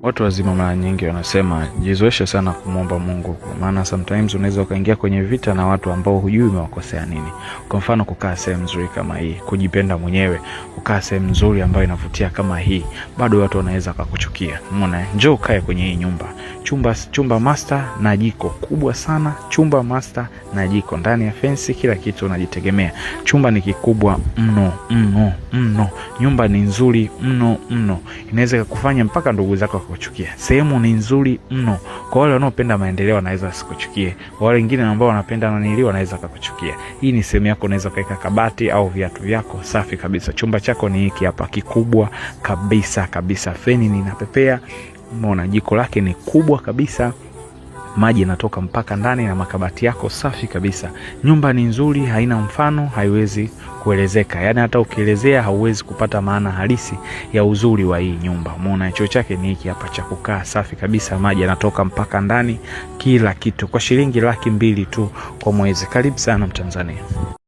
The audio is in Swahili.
Watu wazima mara nyingi wanasema jizoeshe sana kumwomba Mungu, kwa maana sometimes unaweza ukaingia kwenye vita na watu ambao hujui umewakosea nini. Kwa mfano kukaa sehemu nzuri kama hii, kujipenda mwenyewe, kukaa sehemu nzuri ambayo inavutia kama hii, bado watu wanaweza kukuchukia. Umeona? Njoo ukae kwenye hii nyumba. Chumba master na jiko kubwa sana, chumba master na jiko ndani ya fence, kila kitu unajitegemea. Chumba ni kikubwa mno. Nyumba ni nzuri mno. Inaweza kukufanya mpaka ndugu zako kukuchukia. Sehemu ni nzuri mno. Kwa wale wanaopenda maendeleo wanaweza sikuchukie. Kwa wale wengine ambao wanapenda naniliwa wanaweza kukuchukia. Hii ni sehemu yako, unaweza kaeka kabati au viatu vyako safi kabisa. Chumba chako ni hiki hapa, kikubwa kabisa. Feni ni inapepea. Umeona, jiko lake ni kubwa kabisa. Maji yanatoka mpaka ndani na makabati yako safi kabisa. Nyumba ni nzuri, haina mfano, haiwezi kuelezeka. Yaani hata ukielezea hauwezi kupata maana halisi ya uzuri wa hii nyumba. Umeona, choo chake ni hiki hapa cha kukaa safi kabisa. Maji yanatoka mpaka ndani, kila kitu kwa shilingi 200,000 tu kwa mwezi. Karibu sana Mtanzania.